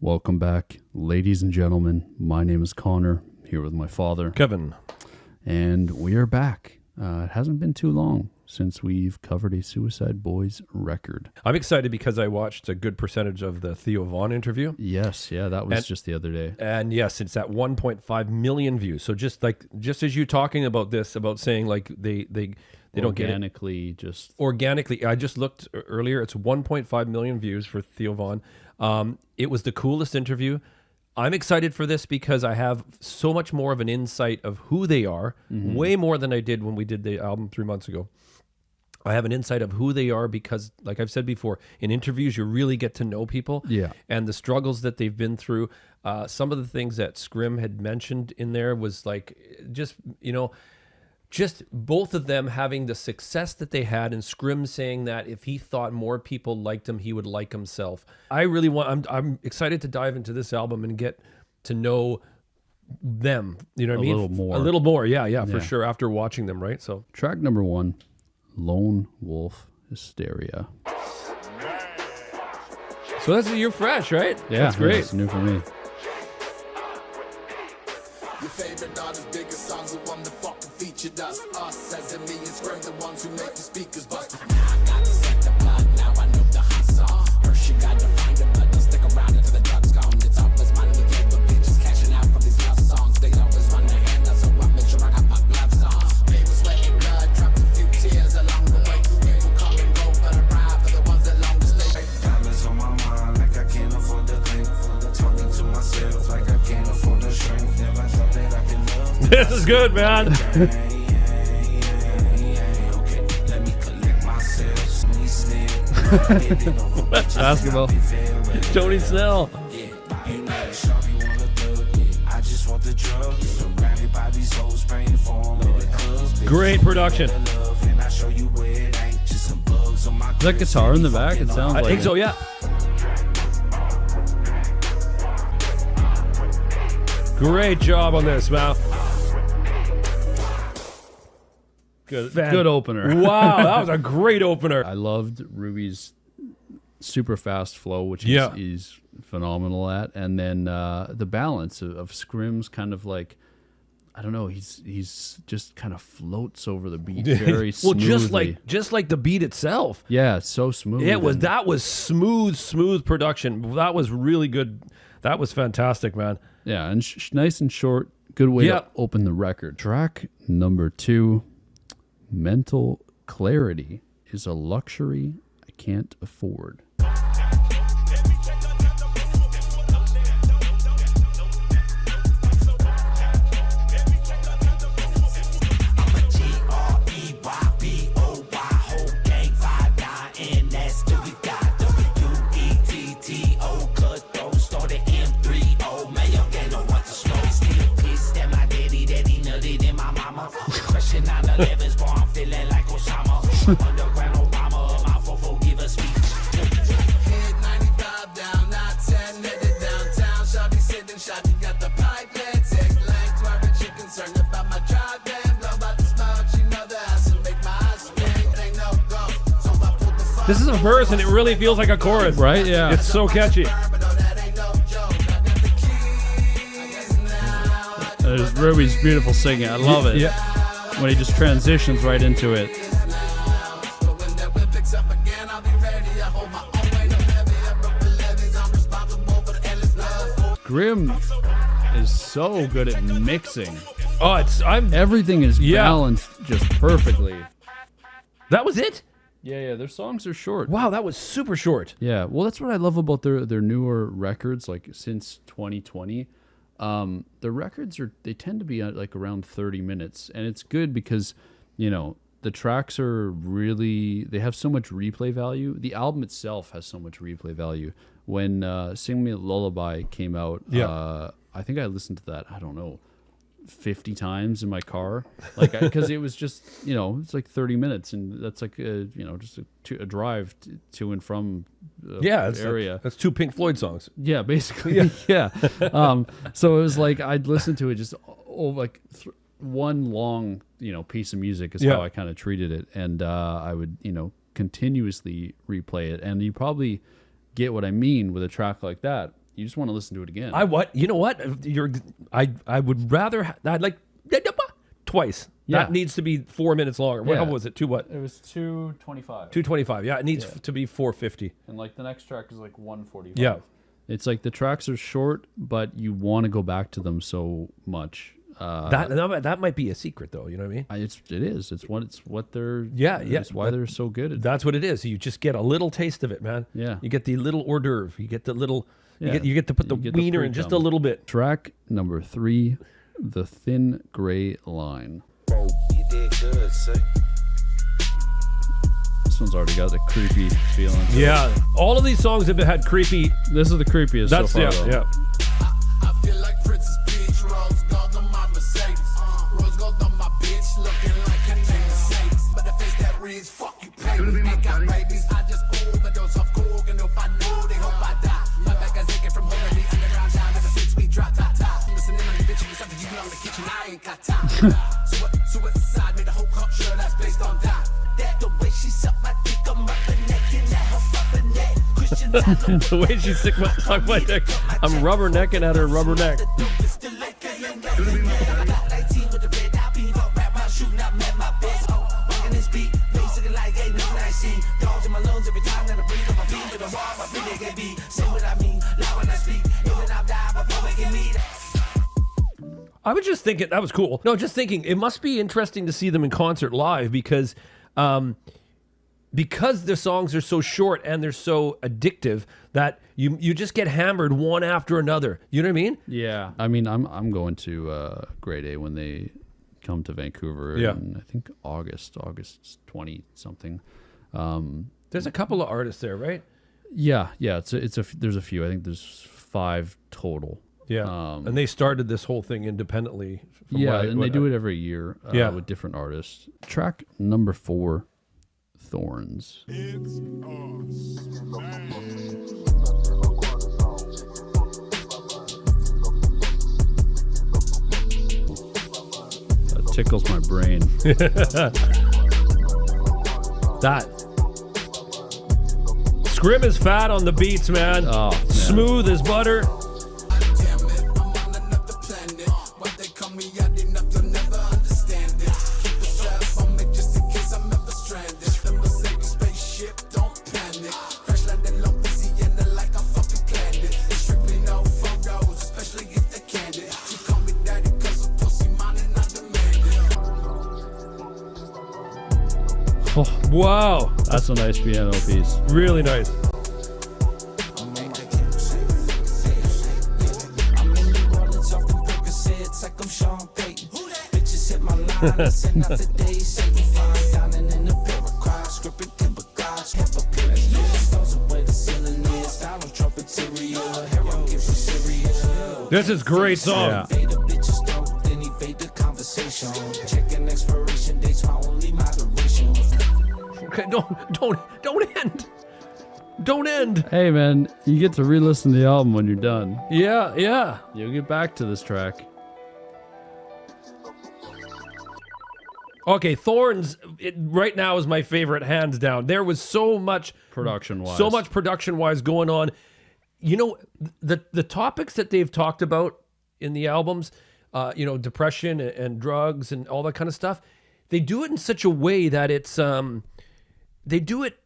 Welcome back, ladies and gentlemen. My name is Connor, here with my father, Kevin. And we are back. It hasn't been too long since we've covered a Suicide Boys record. I'm excited because I watched a good percentage of the Theo Von interview. Yes, yeah, that was just the other day. And yes, it's at 1.5 million views. So just as you talking about this, about saying like they don't get it organically. I just looked earlier. It's 1.5 million views for Theo Von. It was the coolest interview. I'm excited for this because I have so much more of an insight of who they are, way more than I did when we did the album 3 months ago. I have an insight of who they are because, like I've said before, in interviews, you really get to know people and the struggles that they've been through. Some of the things that Scrim had mentioned in there was like, just both of them having the success that they had, and Scrim saying that if he thought more people liked him, he would like himself. I'm excited to dive into this album and get to know them. You know what I mean? A little more. Yeah, for sure. After watching them, right? So track number 1, Lone Wolf Hysteria. So you're fresh, right? Yeah, that's great. It's new for me. Your favorite artist's biggest songs are one that fucking featured us. Us as in me and Scrim, the ones who make the speakers bust. Now I got to set the blood, now I know the hustle. First you got to find it, but don't stick around until the drugs gone. It's always money, yeah, but bitches cashing out for these love songs. They always run their hand up, so I make sure I got my gloves on. They was sweating blood, dropped a few tears along the way. People come and go, but I ride for the ones that long to stay. Dollars on my mind, like I can't afford to think. Talking to myself, like I can't afford to shrink. Never thought that I could love. This is good, man. Basketball. Tony Snell. Great production. Is that guitar in the back? It sounds like I think so, yeah. Great job on this, man. Good opener. Wow, that was a great opener. I loved Ruby's super fast flow, which he's phenomenal at, and then the balance of Scrim's kind of like, I don't know, he's just kind of floats over the beat very smoothly. just like the beat itself. Yeah, it's so smooth. That was smooth production. That was really good. That was fantastic, man. Yeah, and nice and short. Good way to open the record. Track number 2, Mental Clarity is a luxury I can't afford. This is a verse and it really feels like a chorus. Right? Yeah. It's so catchy. There's Ruby's beautiful singing. I love it. Yeah. When he just transitions right into it. Grim is so good at mixing. Everything is balanced just perfectly. That was it? Yeah, their songs are short. Wow, that was super short. Yeah, well, that's what I love about their newer records, like since 2020. The records they tend to be at like around 30 minutes, and it's good because, the tracks are they have so much replay value. The album itself has so much replay value. When Sing Me a Lullaby came out, I think I listened to that, I don't know, 50 times in my car, like because it was just it's like 30 minutes, and that's like just a drive to and from area. That's 2 Pink Floyd songs. Yeah, basically. Yeah. So it was like I'd listen to it just one long piece of music is how I kind of treated it, and I would continuously replay it, and you probably get what I mean with a track like that. You just want to listen to it again. You know what? I would rather I'd like twice. Yeah. That needs to be 4 minutes longer. Yeah. What was it? What? It was 2:25. 2:25. Yeah, it needs to be 4:50. And like the next track is like 1:45. Yeah. It's like the tracks are short, but you want to go back to them so much. That might be a secret, though. You know what I mean? It is. It's what they're. Yeah. It's why they're so good at. That's what it is. You just get a little taste of it, man. Yeah. You get the little hors d'oeuvre. You get the little. Yeah. You get to put the wiener in just a little bit. Track number 3, The Thin Gray Line. You did good, sir. This one's already got the creepy feeling. Yeah. All of these songs have had creepy. This is the creepiest so far, though. Yeah. I feel like Princess Peach, rose gold on my Mercedes. Rose gold on my bitch, looking like her name Mercedes. But the face that reads, fuck you, pay me. I got rabies, I just overdose off coke. And hope I know they hope I die. My back is aching from holding the underground down. Ever since we dropped that top. Listening on the bitch, and something you know in the kitchen, I ain't got time. Suicide made the whole culture that's based on that. That the way she sucked my dick, I'm rubbernecking at her rubberneck. Christian The way she sucked my dick, I'm rubbernecking at her rubberneck. I was just thinking that was cool. No, just thinking it must be interesting to see them in concert live because the songs are so short and they're so addictive that you just get hammered one after another. You know what I mean? Yeah. I mean, I'm going to Grade A when they come to Vancouver in, I think, August 20 something. There's a couple of artists there, right? Yeah. There's a few. I think there's 5 total. Yeah. And they started this whole thing independently. They do it every year with different artists. Track number 4, Thorns. That tickles my brain. That. Scrim is fat on the beats, man. Oh, man. Smooth as butter. Oh, wow. That's a nice piano piece. Really nice. This is a great song. Yeah. Okay, don't end. Don't end. Hey, man, you get to re-listen to the album when you're done. Yeah. You'll get back to this track. Okay, Thorns right now is my favorite, hands down. There was so much production-wise going on. You know, the topics that they've talked about in the albums, depression and drugs and all that kind of stuff, they do it in such a way that it's they do it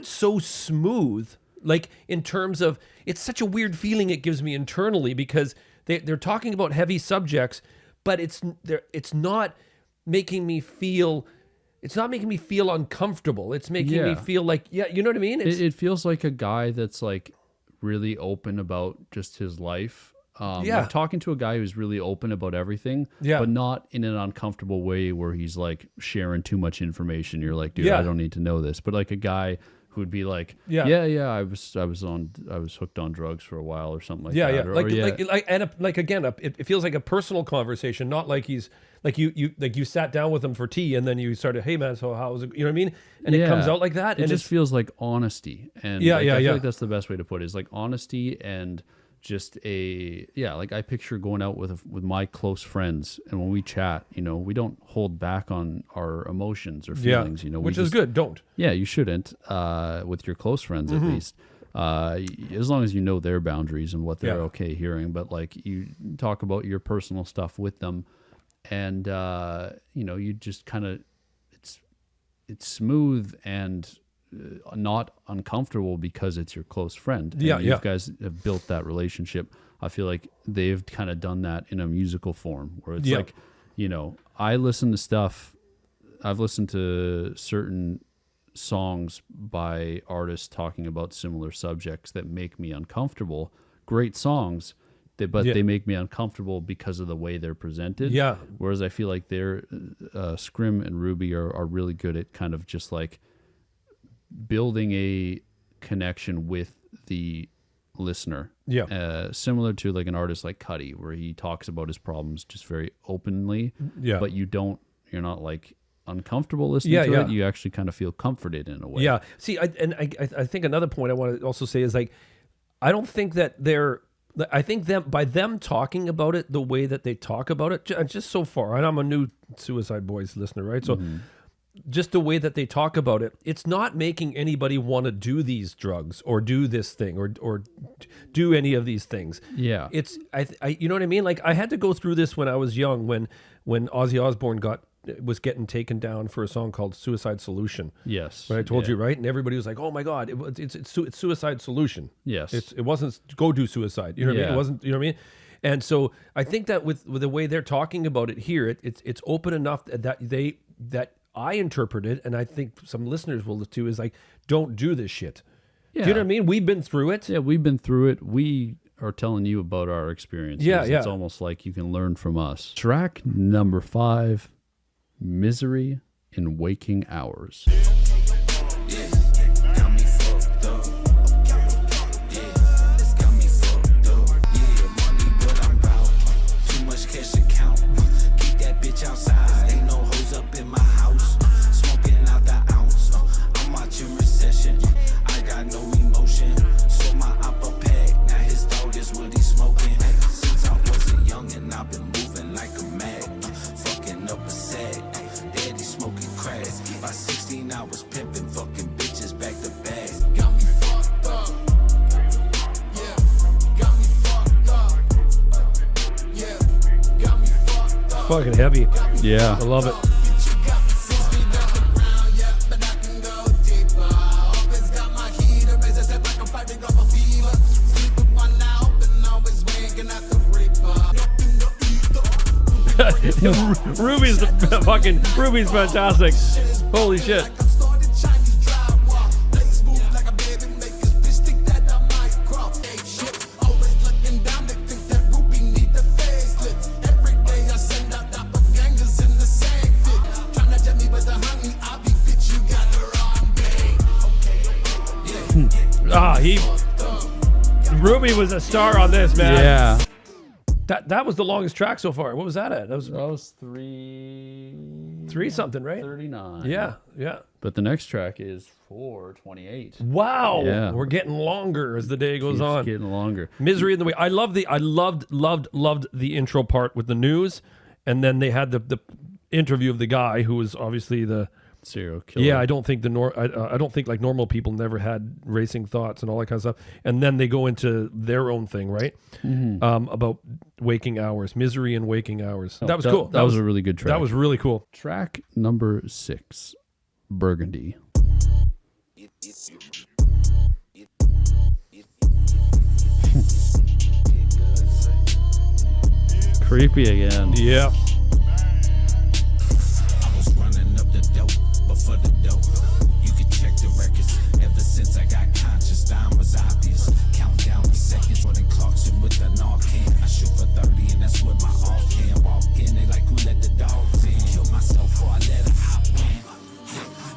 so smooth, like in terms of, it's such a weird feeling it gives me internally because they're talking about heavy subjects, but it's not making me feel uncomfortable. It's making me feel like, you know what I mean? It feels like a guy that's like really open about just his life. Like talking to a guy who's really open about everything, but not in an uncomfortable way where he's like sharing too much information. You're like, dude, I don't need to know this. But like a guy who'd be like, I was hooked on drugs for a while or something like that. It feels like a personal conversation, not like he's like you sat down with him for tea and then you started, hey man, so how was it? You know what I mean? And it comes out like that. It and just feels like honesty. And I feel like that's the best way to put it, is like honesty and just like I picture going out with my close friends, and when we chat, we don't hold back on our emotions or feelings, which is good. Don't. Yeah, you shouldn't, with your close friends at least. as long as you know their boundaries and what they're Yeah. okay hearing. But like you talk about your personal stuff with them, and you just kind of it's smooth and not uncomfortable because it's your close friend. And you guys have built that relationship. I feel like they've kind of done that in a musical form where it's like, I listen to stuff. I've listened to certain songs by artists talking about similar subjects that make me uncomfortable. Great songs, but they make me uncomfortable because of the way they're presented. Yeah. Whereas I feel like they're Scrim and Ruby are really good at kind of just like building a connection with the listener. Yeah. Similar to like an artist like Cuddy, where he talks about his problems just very openly. Yeah. But you're not like uncomfortable listening to it. You actually kind of feel comforted in a way. Yeah. See, I think another point I want to also say is like, I don't think that I think by them talking about it the way that they talk about it, just so far, and I'm a new Suicide Boys listener, right? So just the way that they talk about it, it's not making anybody want to do these drugs or do this thing or do any of these things. Yeah. It's, you know what I mean? Like I had to go through this when I was young, when Ozzy Osbourne was getting taken down for a song called Suicide Solution. Yes. Right, I told you, right? And everybody was like, "Oh my God, it's Suicide Solution." Yes. It wasn't go do suicide. You know what I mean? It wasn't. You know what I mean? And so I think that with the way they're talking about it here, it's open enough that I interpret it, and I think some listeners will too. Is like, don't do this shit. Yeah. Do you know what I mean? We've been through it. Yeah, we've been through it. We are telling you about our experiences. Yeah. It's almost like you can learn from us. Track number 5, Misery in Waking Hours. Fucking heavy. Yeah. I love it. Ruby's fantastic. Holy shit. Ruby was a star on this, man. Yeah. That was the longest track so far. What was that at? That was 3 something, right? 39. Yeah. But the next track is 4:28. Wow. Yeah. We're getting longer as the day goes Keeps on. getting longer. Misery in the Way. I loved the intro part with the news, and then they had the interview of the guy who was obviously the serial killer. Yeah, I don't think I don't think like normal people never had racing thoughts and all that kind of stuff. And then they go into their own thing, right? About waking hours, misery and waking hours. That was cool. That was a really good track. That was really cool. Track number 6, Burgundy. Creepy again. Yeah. For the dope, you can check the records. Ever since I got conscious, time was obvious. Count down the seconds, running Clarkson with the Narcan. I shoot for 30, and that's with my off can. Walk in, they like, who let the dogs in? Kill myself before I let a hop win.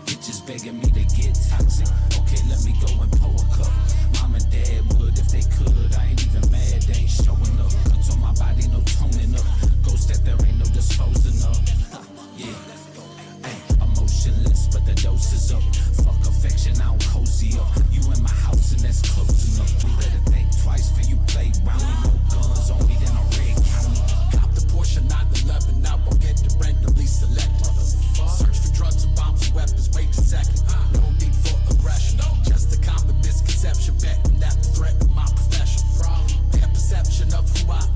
Bitches begging me to get toxic. Okay, let me go and pour a cup. Mom and dad would if they could. I ain't even mad, they ain't showing up. I told my body no toning up. Ghost that there ain't no of who I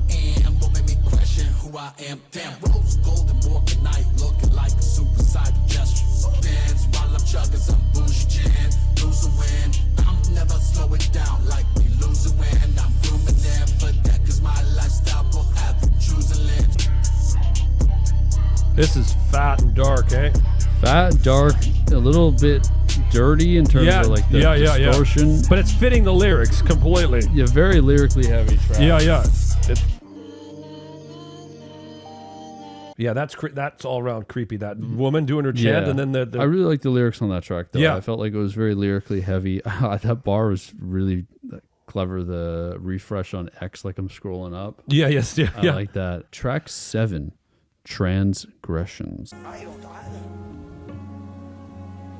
am. What made me question who I am? Damn, rose gold and morgan night, looking like a suicidal gesture. Dance while I'm chugging some bougie gin, lose a win. I'm never slowing down like me lose a win. I'm grooming them for that, cause my lifestyle will have you choosing limbs. This is fat and dark, eh? Fat, dark, a little bit dirty in terms of like the distortion. But it's fitting the lyrics completely. Yeah, very lyrically heavy track. Yeah. Yeah, that's all around creepy. That woman doing her chant, and then the I really like the lyrics on that track, though. Yeah. I felt like it was very lyrically heavy. That bar was really clever. The refresh on X, like I'm scrolling up. yeah. I like that. Track 7, Transgressions. I don't either.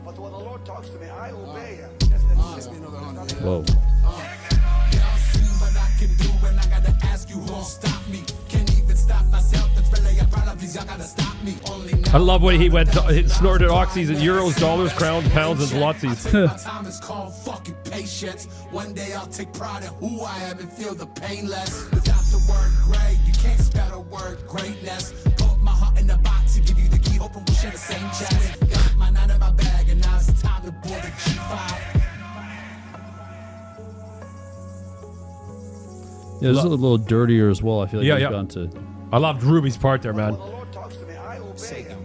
But when the Lord talks to me, I obey him. Whoa. Y'all see what I can do when I gotta ask you who'll stop me. Can't even stop myself. That's really a problem. Please, y'all gotta stop me. Only now. I love when he snorted oxys and euros, dollars, crowns, pounds, and zlotys. My time is called fucking patience. One day I'll take pride in who I am and feel the pain less. Without the word great, you can't spell the word greatness. Put my heart in the box and give you the key. Open, we share the same chest. Got my 9 in my bag and now it's time to board the G5. Yeah, this is a little dirtier as well. I feel like Yeah. we've gone to. I loved Ruby's part there, man. When the Lord talks to me, I obey him.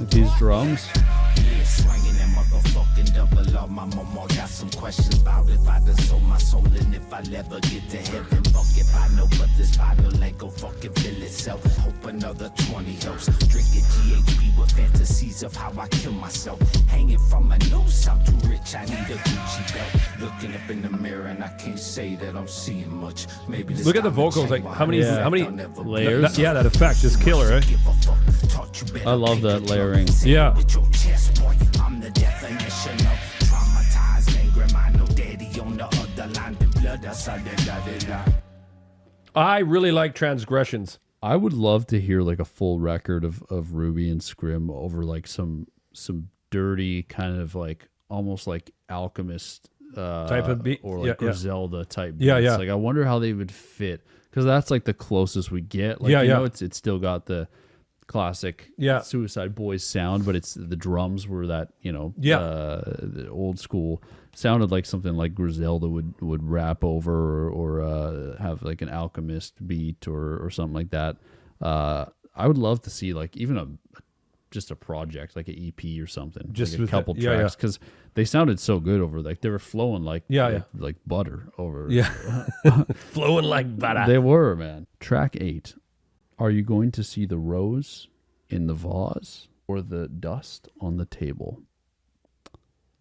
These drums. Swinging that motherfucking double on my mama. Got some questions about if I done sold my soul and if I'll ever get to heaven. Fuck if I know, but this bottle ain't gon' fucking fill itself. Hope another 20 helps. Drinking GHB with fantasies of how I kill myself. Hanging from a noose, I'm too rich, I need a Gucci belt. Looking up in the mirror and I can't say that I'm seeing much. Maybe this Look at the time vocals, change like my how many layers? that effect is killer, eh? I love that layering. Yeah. With your chest, boy, I'm the definition of traumatized, angry mind. No daddy on the other line, been blood outside the dotted line. I really like Transgressions. I would love to hear like a full record of Ruby and Scrim over like some dirty kind of like almost like Alchemist Type of beat? or like Yeah, yeah. Griselda type beats. Yeah, yeah. Like I wonder how they would fit because that's like the closest we get. Like, Yeah, you yeah. know, it's still got the classic Suicide Boys sound, but it's the drums were that, you know, the old school. Sounded like something like Griselda would rap over or have like an Alchemist beat or something like that. I would love to see like even just a project like an EP or something, Just like a with couple it. Yeah, tracks because they sounded so good over like they were flowing like butter over. Flowing like butter. They were, man. Track 8. Are you going to see the rose in the vase or the dust on the table?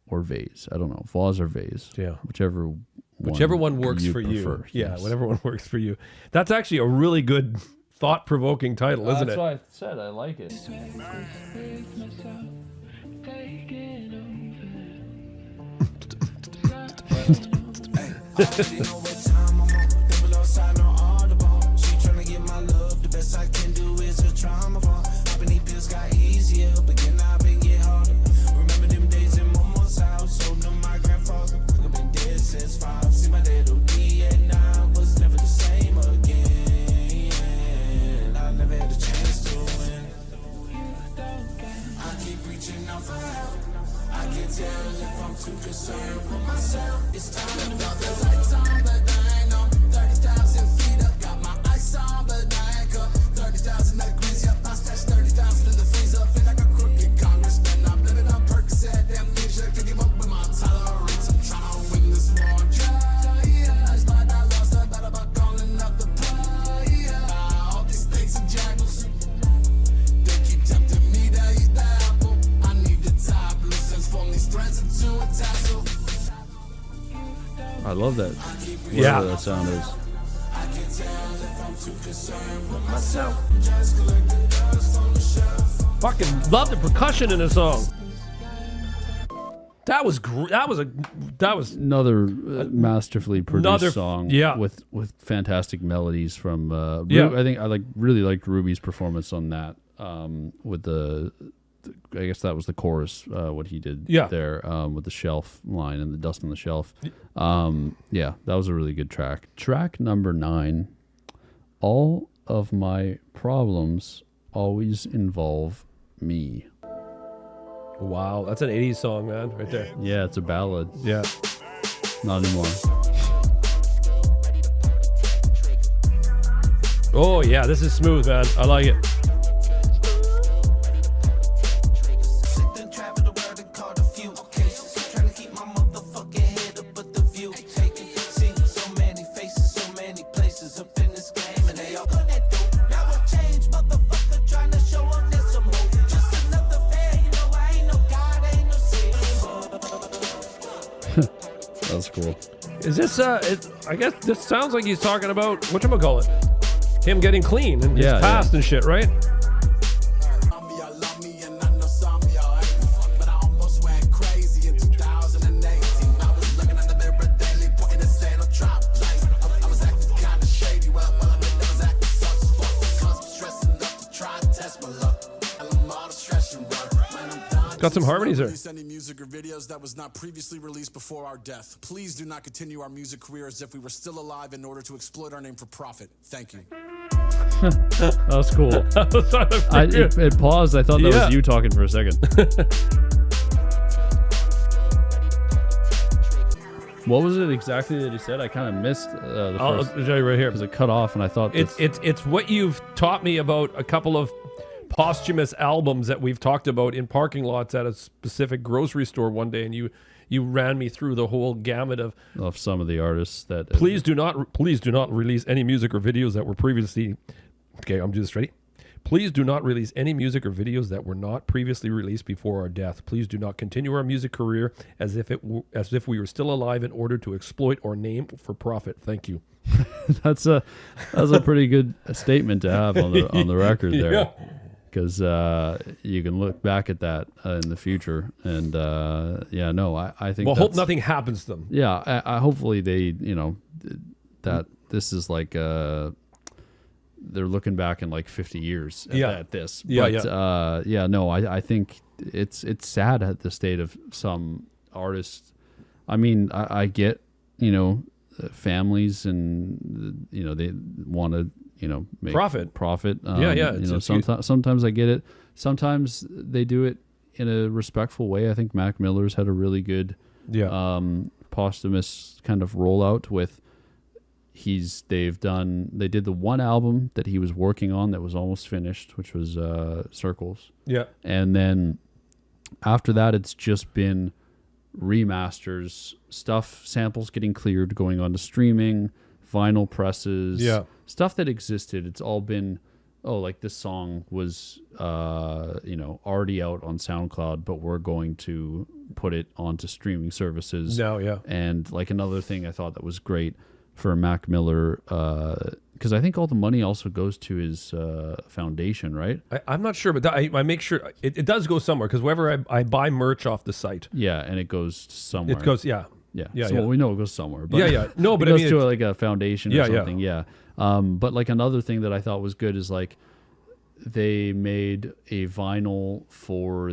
Or vase. I don't know. Vase or vase. Yeah. Whichever one works for you. prefer. Yeah, Yes. whatever one works for you. That's actually a really good thought-provoking title, isn't it? That's why I said I like it. I love that. Yeah. Whatever that sound is. Fucking love the percussion in the song. That was that was Another masterfully produced Another- song. yeah. With fantastic melodies from. Yeah. I think I really liked Ruby's performance on that. With the I guess that was the chorus, what he did there with the shelf line and the dust on the shelf. Yeah, that was a really good track. Track number 9, All of My Problems Always Involve Me. Wow, that's an 80s song, man, right there. Yeah, it's a ballad. Yeah. Not anymore. Oh, yeah, this is smooth, man. I like it. That's cool. Is this, I guess this sounds like he's talking about, whatchamacallit? Him getting clean and his past and shit, right? Got some harmonies there. Any music or videos that was not previously released before our death. Please do not continue our music career as if we were still alive in order to exploit our name for profit. Thank you. That was cool. It paused. I thought that was you talking for a second. What was it exactly that he said? I kind of missed the I'll first. tell you right here Because it cut off, and I thought it's what you've taught me about a couple of posthumous albums that we've talked about in parking lots at a specific grocery store one day, and you ran me through the whole gamut of some of the artists that please do not release any music or videos that were previously I'm doing this ready. Please do not release any music or videos that were not previously released before our death. Please do not continue our music career as if we were still alive in order to exploit our name for profit. Thank you. that's a pretty good statement to have on the record there. Because you can look back at that in the future, and I think. Well, hope nothing happens to them. Yeah, I hopefully they, that this is like they're looking back in like 50 years at this. I think it's sad at the state of some artists. I mean, I get families and they want to. Make profit. Sometimes I get it. Sometimes they do it in a respectful way. I think Mac Miller's had a really good posthumous kind of rollout with they did the one album that he was working on that was almost finished, which was Circles. Yeah. And then after that it's just been remasters, samples getting cleared, going on to streaming, vinyl presses, stuff that existed. It's all been, like this song was, already out on SoundCloud, but we're going to put it onto streaming services. And like another thing I thought that was great for Mac Miller, because I think all the money also goes to his foundation, right? I'm not sure, but I make sure it does go somewhere, because whenever I buy merch off the site. Yeah, and it goes somewhere. It goes, Yeah. Well, we know it goes somewhere. But No, but it goes to like a foundation or something. Yeah. But like another thing that I thought was good is like they made a vinyl for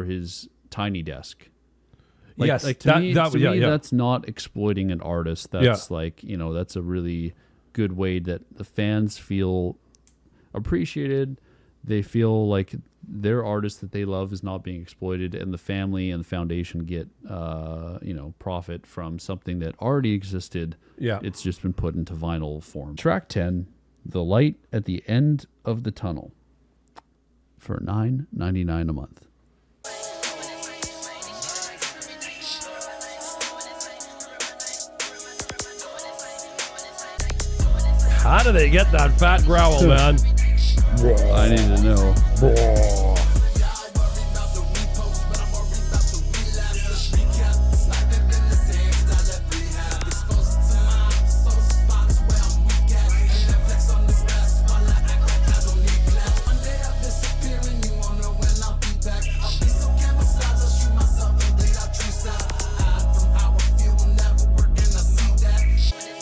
his tiny desk. To me, that's not exploiting an artist. That's that's a really good way that the fans feel appreciated. They feel like their artist that they love is not being exploited, and the family and the foundation get profit from something that already existed. Yeah, it's just been put into vinyl form. Track 10, The Light at the End of the Tunnel, for $9.99 a month. How do they get that fat growl, man? I need to know.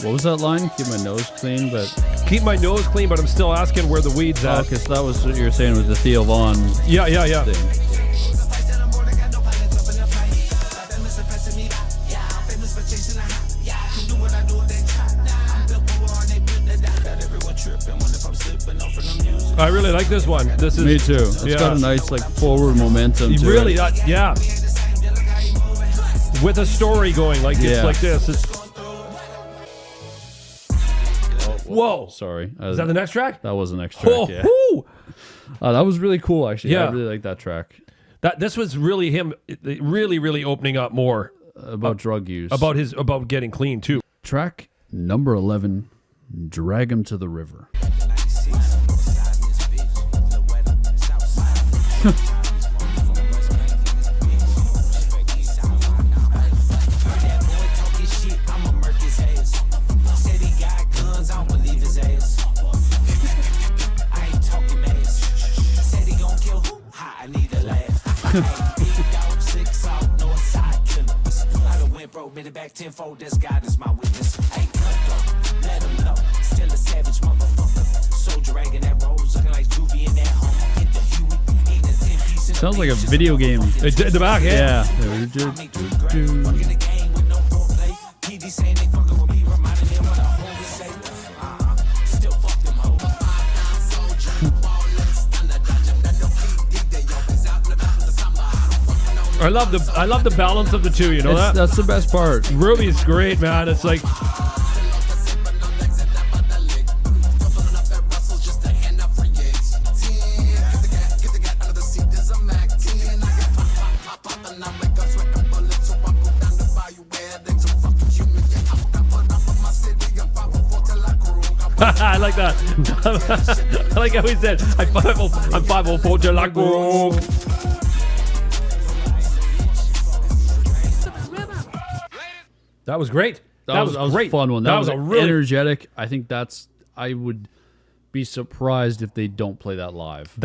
What was that line? Keep my nose clean, but Keep my nose clean, but I'm still asking where the weed's at. okay, so that was what you were saying with the Theo Von Yeah. thing. I really like this one. This is Me too. It's got a nice like forward momentum. To really, it. yeah. With a story going, like it's Yeah. like this. Whoa! Sorry, Is that the next track? That was the next track. Oh, Yeah. whoo! That was really cool. Actually, Yeah. I really like that track This was really him, really opening up more about drug use. about getting clean too. Track number 11, "Drag 'Em to the River." Back tenfold, that's God is my witness. Hey, let him know. Still a savage motherfucker. So dragging that rose, looking like Juvie in that home. Get the Huey, eating a 10 piece. Sounds like a video game. It's in the back, Yeah. Working the game with no foreplay. PD saying they fucking with me, reminding them what I always say. Still fuck them hoes. I love the balance of the two. You know that? That's the best part. Ruby's great, man. It's like I like that. I like how he said, I'm 504 to la Grove. That was great. That was a great. fun one. That That was was a really energetic. I think I would be surprised if they don't play that live.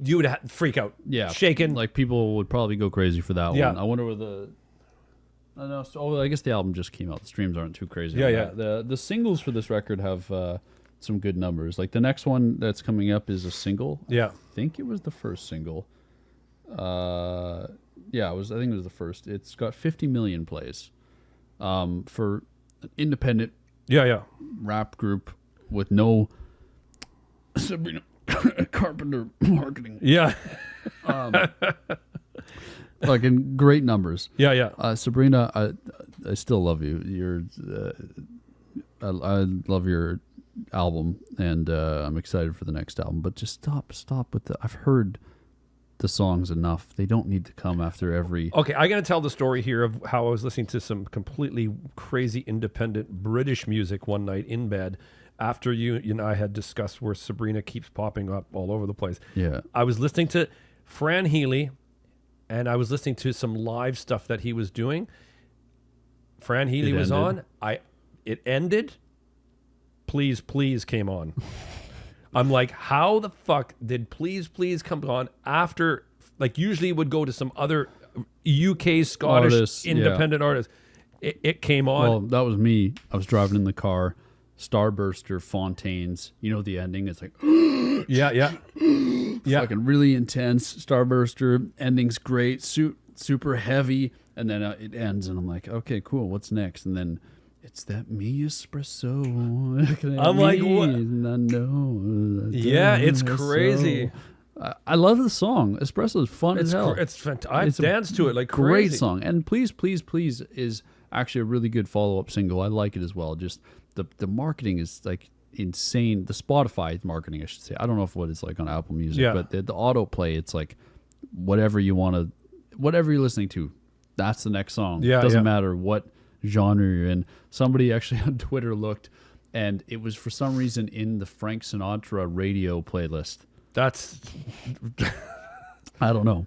you would freak out. Yeah, shaking. Like people would probably go crazy for that Yeah. one. I wonder where the. I know. So, I guess the album just came out. The streams aren't too crazy. Yeah, on yeah. that. The singles for this record have some good numbers. Like the next one that's coming up is a single. Yeah. I think it was the first single. Yeah, I think it was the first. It's got 50 million plays. For an independent Yeah. rap group with no Sabrina Carpenter marketing. Yeah. Like in great numbers. Yeah. Sabrina, I still love you. I love your album, and I'm excited for the next album. But just stop with I've heard the songs enough. They don't need to come after every. Okay, I'm going to tell the story here of how I was listening to some completely crazy independent British music one night in bed after you and I had discussed where Sabrina keeps popping up all over the place. Yeah. I was listening to Fran Healy, and I was listening to some live stuff that he was doing. Fran Healy was ended. on. It ended. Please, Please came on. I'm like, how the fuck did Please, Please come on after? Like, usually it would go to some other UK, Scottish, Artists, independent artist. It came on. Well, that was me. I was driving in the car. Starburster, Fontaines. You know the ending. It's like yeah. fucking really intense. Starburster ending's great. Super heavy, and then it ends, and I'm like, okay, cool. What's next? And then. It's that me espresso. I'm like, what? And I know. Yeah, it's crazy. I love the song. Espresso is fun as hell. It's fantastic. I It's a danced to it like great crazy. song. And Please, Please, Please is actually a really good follow-up single. I like it as well. Just the marketing is like insane. The Spotify marketing, I should say. I don't know what it's like on Apple Music, Yeah. but the autoplay, it's like whatever you're listening to, that's the next song. Yeah, Doesn't yeah. matter what genre you're in. Somebody actually on Twitter looked, and it was for some reason in the Frank Sinatra radio playlist. That's I don't know.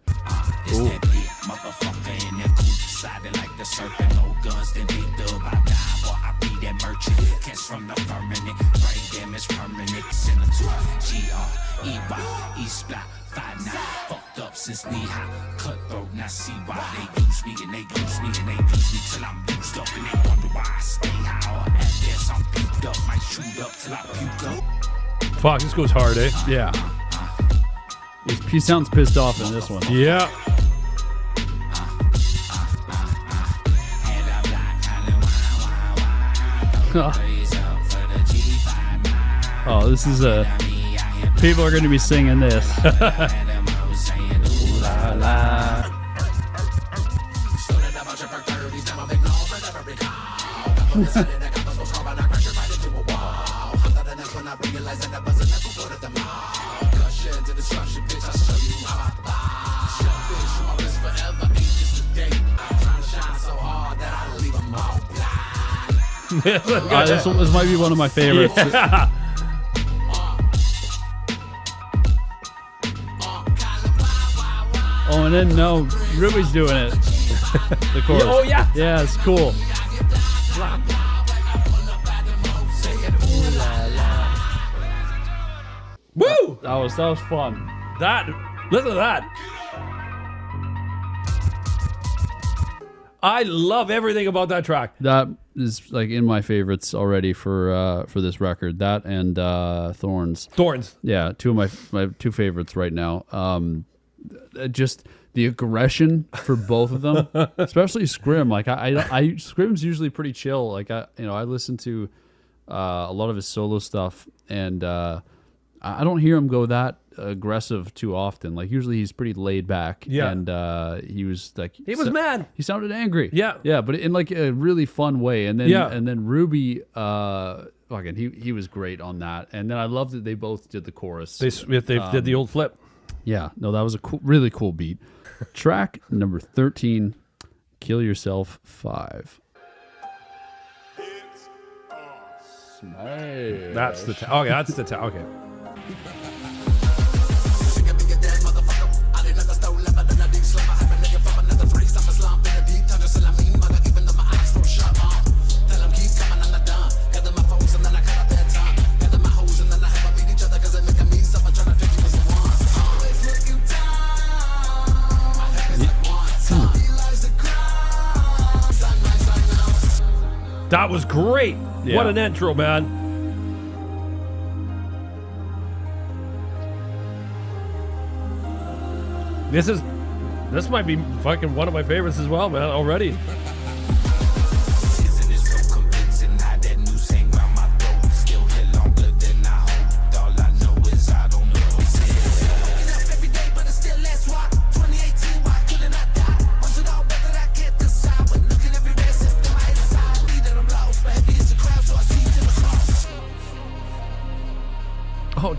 It's that big motherfucker in that coupe, siding like the serpent, no guns, then big dub, I die, boy, I be that merchant. Catch from the firmament, brain damage permanent. Senator, G-R-E-Y, East Block, 5-9. Fucked up since knee high, cutthroat, now see why they use me and they use me and they use me till I'm used up and they wonder why I stay high or at this I'm puked up, might shoot up till I puke up. Fuck, this goes hard, eh? Yeah. He sounds pissed off in this one. Yeah. Oh, this is people are going to be singing this. This might be one of my favorites. Yeah. Oh, and then no, Ruby's doing it. The chorus. Oh yeah. Yeah, it's cool. Woo! That was fun. Listen to that. I love everything about that track. That is like in my favorites already for this record. That and Thorns. Thorns. Yeah, two of my two favorites right now. Just the aggression for both of them, especially Scrim. Like I Scrim's usually pretty chill. Like I listen to a lot of his solo stuff, and I don't hear him go that aggressive too often. Like usually he's pretty laid back. Yeah. And he was like He was mad. He sounded angry. Yeah. Yeah, but in like a really fun way. And then and then Ruby, fucking he was great on that. And then I loved that they both did the chorus. They did the old flip. Yeah, no, that was a really cool beat. Track number 13, Kill Yourself 5. Smash. That's the okay. That's the okay. That was great. Yeah. What an intro, man. This might be fucking one of my favorites as well, man, already. Isn't it so convincing how that noose hang round my throat? Still here longer than I hoped. All I know is I don't know. Waking up every day, but it's still less rock. 2018, why couldn't I die? Was it all better? I can't decide. When looking everywhere, except on my inside, believe that I'm lost. But heavy is the crowd, so I see to the cross. Oh,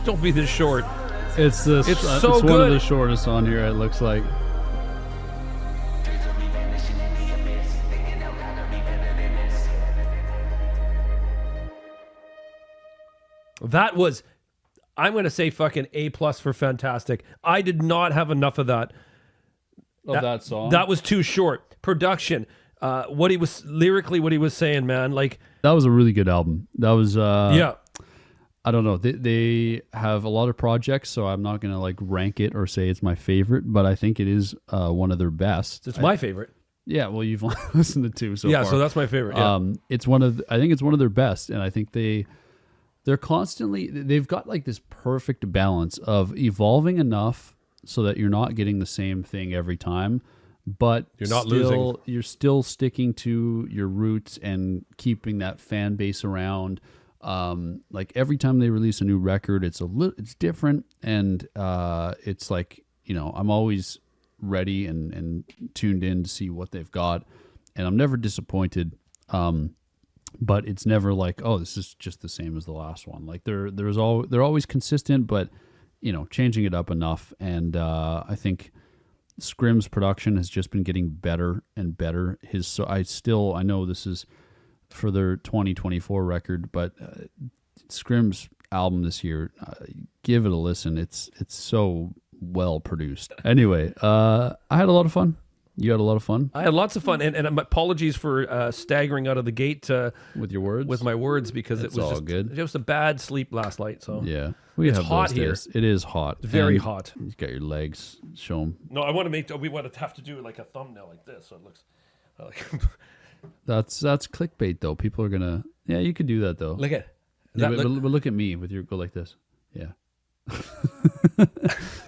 don't be this short. It's so it's one good. of the shortest on here, it looks like. That was, I'm going to say fucking A+ for fantastic. I did not have enough of that. That song. That was too short. Production, what he was lyrically, what he was saying, man. Like That was a really good album. That was yeah. I don't know. They have a lot of projects, so I'm not gonna like rank it or say it's my favorite, but I think it is one of their best. It's my favorite. Yeah, well, you've listened to two so far. Yeah, so that's my favorite. Yeah. It's I think it's one of their best, and I think they're constantly, they've got like this perfect balance of evolving enough so that you're not getting the same thing every time, but You're not losing. You're still sticking to your roots and keeping that fan base around. Like every time they release a new record, it's different, and it's like, I'm always ready and tuned in to see what they've got, and I'm never disappointed. But it's never like, oh, this is just the same as the last one. Like they're always consistent, but changing it up enough. And I think Scrim's production has just been getting better and better. I know this is for their 2024 record, but Scrim's album this year, give it a listen. It's so well produced. Anyway, I had a lot of fun You had a lot of fun I had lots of fun, and apologies for staggering out of the gate with your words. with my words because It's it was all just good. Just a bad sleep last night. So Yeah, we It's have hot those here. days. It is hot. very And hot. You got your legs. Show them. No, I want to we want to have to do like a thumbnail like this, so it looks like. That's clickbait though. People are gonna. Yeah, you could do that though. Look at Yeah, that. but Look, look at me with your go like this. Yeah.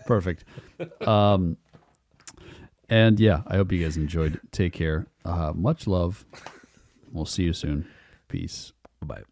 Perfect. And yeah, I hope you guys enjoyed. Take care. Much love. We'll see you soon. Peace. bye.